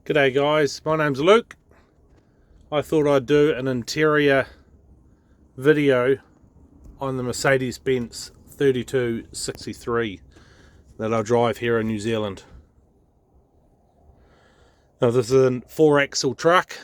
G'day guys, my name's Luke. I thought I'd do an interior video on the Mercedes-Benz 3263 that I drive here in New Zealand. Now this is a 4-axle truck,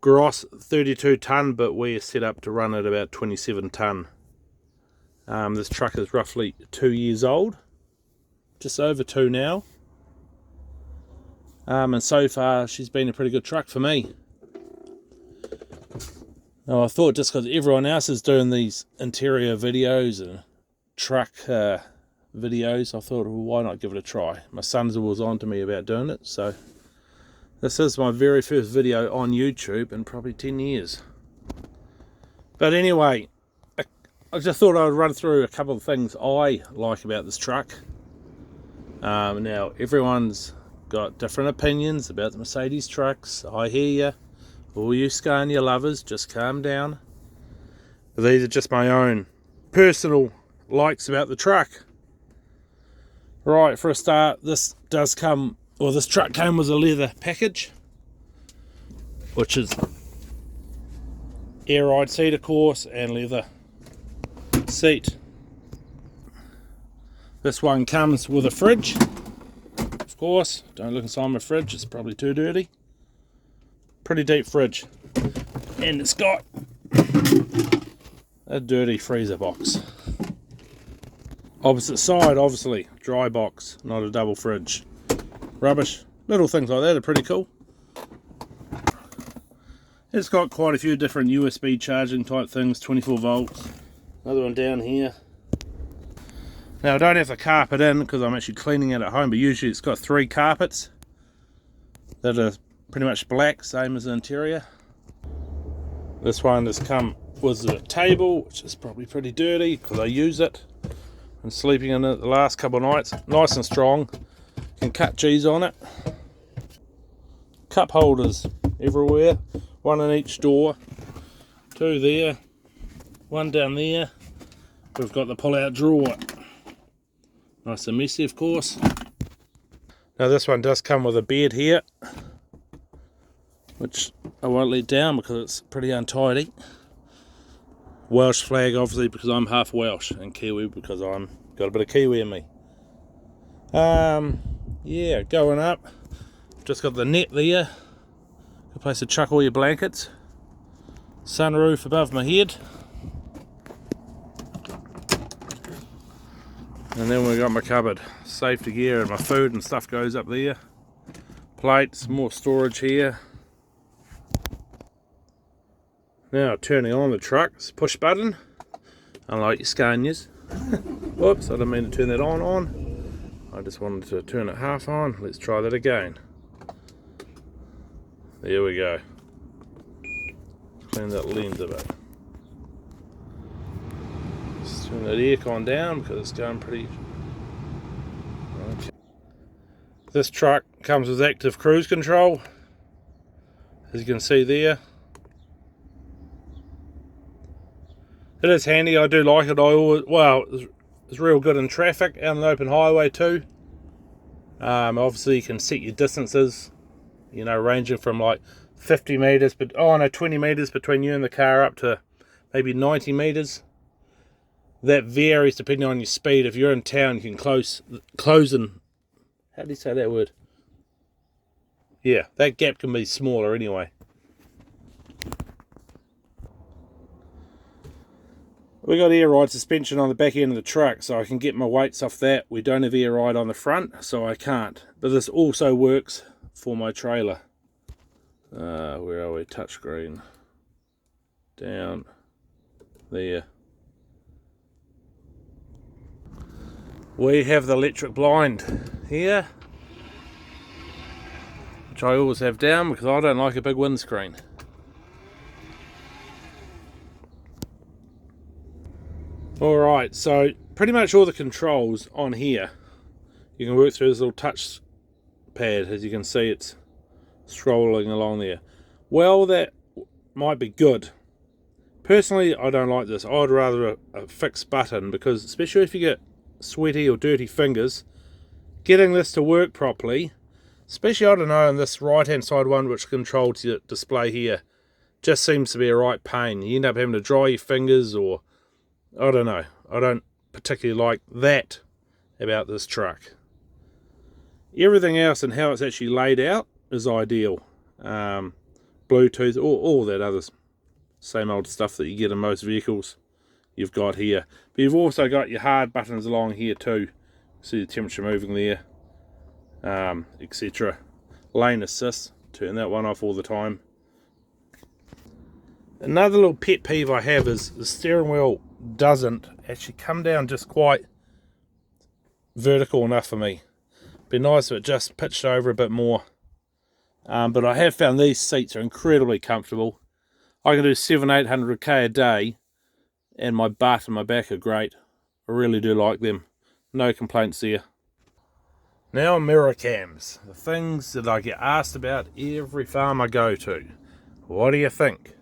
gross 32 tonne, but we're set up to run at about 27 tonne. This truck is roughly 2 years old, just over 2 now. And so far she's been a pretty good truck for me. Now I thought, just because everyone else is doing these interior videos and truck videos, I thought, well, why not give it a try? My son's was on to me about doing it, so this is my very first video on YouTube in probably 10 years. But anyway, I just thought I'd run through a couple of things I like about this truck. Now everyone's got different opinions about the Mercedes trucks. I hear you. All you Scania lovers, just calm down. But these are just my own personal likes about the truck. Right, for a start, this does come, or this truck came with a leather package, which is air ride seat, of course, and leather seat. This one comes with a fridge. Of course, don't look inside my fridge, it's probably too dirty. Pretty deep fridge. And it's got a dirty freezer box. Opposite side, obviously, dry box, not a double fridge. Rubbish. Little things like that are pretty cool. It's got quite a few different USB charging type things, 24 volts. Another one down here. Now I don't have the carpet in because I'm actually cleaning it at home, but usually it's got 3 carpets that are pretty much black, same as the interior. This one has come with a table, which is probably pretty dirty because I use it. I'm sleeping in it the last couple of nights. Nice and strong. Can cut cheese on it. Cup holders everywhere. One in each door. 2 there. 1 down there. We've got the pull-out drawer. Nice and messy, of course. Now this one does come with a bed here, which I won't let down because it's pretty untidy. Welsh flag, obviously, because I'm half Welsh, and Kiwi because I'm got a bit of Kiwi in me. Yeah, going up, just got the net there. Good place to chuck all your blankets. Sunroof above my head. And then we've got my cupboard, safety gear, and my food and stuff goes up there. Plates, more storage here. Now turning on the truck, it's push button, unlike your Scanias. Whoops, I didn't mean to turn that on. I just wanted to turn it half on. Let's try that again. There we go. Clean that lens a bit. Turn that aircon down because it's going pretty. Okay. This truck comes with active cruise control, as you can see there. It is handy. I do like it. It's real good in traffic out on the open highway too. Obviously you can set your distances, you know, ranging from like 50 meters, but 20 meters between you and the car, up to maybe 90 meters. That varies depending on your speed. If you're in town, you can close in, how do you say that word? Yeah, that gap can be smaller anyway. We got air ride suspension on the back end of the truck, so I can get my weights off that. We don't have air ride on the front, so I can't. But this also works for my trailer. Where are we? Touchscreen. Down there. We have the electric blind here, which I always have down because I don't like a big windscreen. Alright, so pretty much all the controls on here, you can work through this little touch pad. As you can see, it's scrolling along there. Well, that might be good. Personally, I don't like this. I'd rather a fixed button, because especially if you get sweaty or dirty fingers, getting this to work properly, Especially, I don't know, on this right hand side one which controls your display here, just seems to be a right pain. You end up having to dry your fingers, or I don't know. I don't particularly like that about this truck. Everything else and how it's actually laid out is ideal. Bluetooth, all that other same old stuff that you get in most vehicles you've got here. But you've also got your hard buttons along here too. See the temperature moving there, etc. Lane assist, turn that one off all the time. Another little pet peeve I have is the steering wheel doesn't actually come down just quite vertical enough for me. Be nice if it just pitched over a bit more. But I have found these seats are incredibly comfortable. I can do 700-800k a day, and my butt and my back are great. I really do like them. No complaints there. Now mirror cams, the things that I get asked about every farm I go to. What do you think?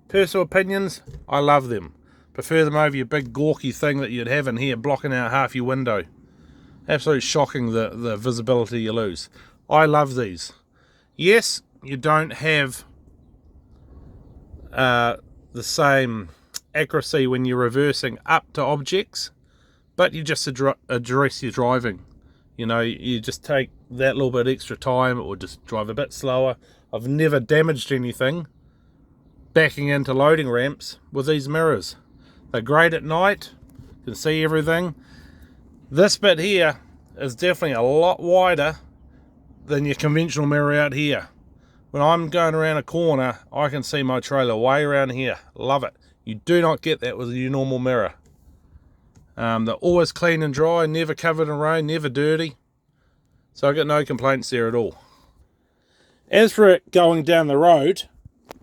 Personal opinions, I love them. Prefer them over your big gawky thing that you'd have in here blocking out half your window. Absolutely shocking the visibility you lose. I love these. Yes, you don't have the same accuracy when you're reversing up to objects, but you just address your driving. You know, you just take that little bit extra time, or just drive a bit slower. I've never damaged anything backing into loading ramps with these mirrors. They're great at night, you can see everything. This bit here is definitely a lot wider than your conventional mirror out here. When I'm going around a corner, I can see my trailer way around here. Love it. You do not get that with your normal mirror. They're always clean and dry, never covered in rain, never dirty. So I got no complaints there at all. As for it going down the road,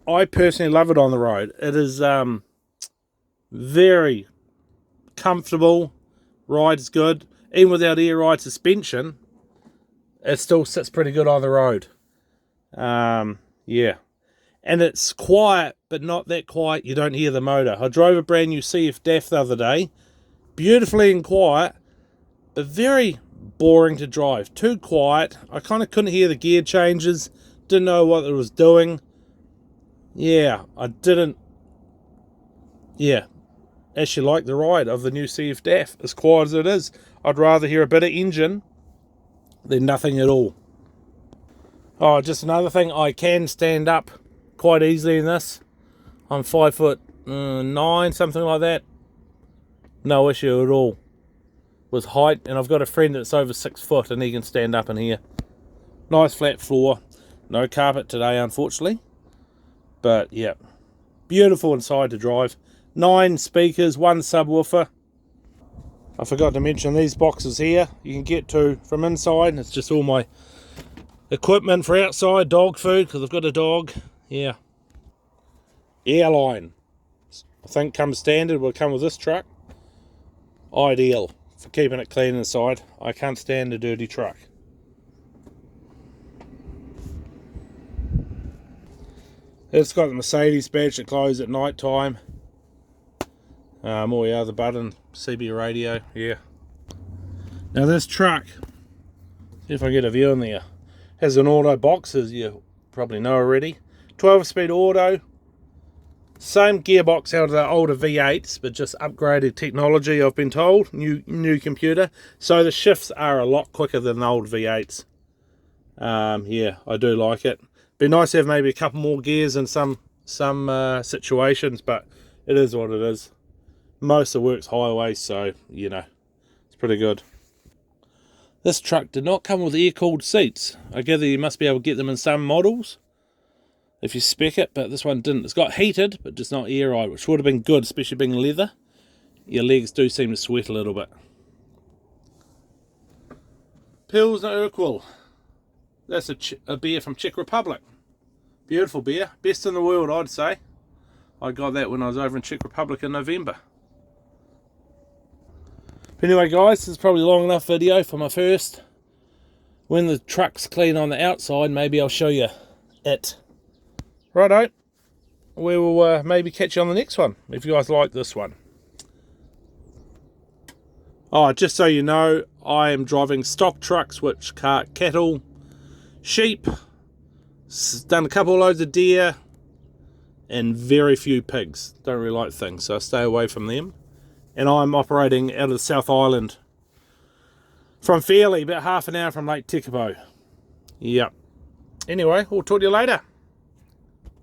I personally love it on the road. It is very comfortable, rides good. Even without air ride suspension, it still sits pretty good on the road. Yeah. And it's quiet, but not that quiet you don't hear the motor. I drove a brand new CF DAF the other day. Beautifully and quiet, but very boring to drive. Too quiet. I kind of couldn't hear the gear changes. Didn't know what it was doing. Yeah, I didn't. Yeah, actually like the ride of the new CF DAF. As quiet as it is, I'd rather hear a bit of engine than nothing at all. Oh, just another thing, I can stand up quite easily in this. I'm 5'9", something like that. No issue at all with height, and I've got a friend that's over 6 foot and he can stand up in here. Nice flat floor. No carpet today, unfortunately. But yeah, beautiful inside to drive. 9 speakers, 1 subwoofer. I forgot to mention these boxes here you can get to from inside. It's just all my equipment for outside, dog food, because I've got a dog. Yeah. Airline, I think comes standard, will come with this truck. Ideal for keeping it clean inside. I can't stand a dirty truck. It's got the Mercedes badge that closes at night time. All the other button, CB radio, yeah. Now this truck, see if I get a view in there, has an auto box, as you probably know already. 12-speed auto. Same gearbox out of the older V8s, but just upgraded technology, I've been told. New computer. So the shifts are a lot quicker than the old V8s. Yeah, I do like it. Be nice to have maybe a couple more gears in some situations, but it is what it is. Most of the work's highways, so, you know, it's pretty good. This truck did not come with air-cooled seats. I gather you must be able to get them in some models if you spec it, but this one didn't. It's got heated, but just not air-ride, which would have been good, especially being leather. Your legs do seem to sweat a little bit. Pilsner Urquell. That's a beer from Czech Republic. Beautiful beer. Best in the world, I'd say. I got that when I was over in Czech Republic in November. But anyway, guys, this is probably a long enough video for my first. When the truck's clean on the outside, maybe I'll show you it. Righto. We will maybe catch you on the next one, if you guys like this one. Oh, just so you know, I am driving stock trucks which cart cattle, sheep, done a couple of loads of deer, and very few pigs. Don't really like things, so I stay away from them. And I'm operating out of the South Island from Fairlie, about half an hour from Lake Tekapo. Yep. Anyway, we'll talk to you later.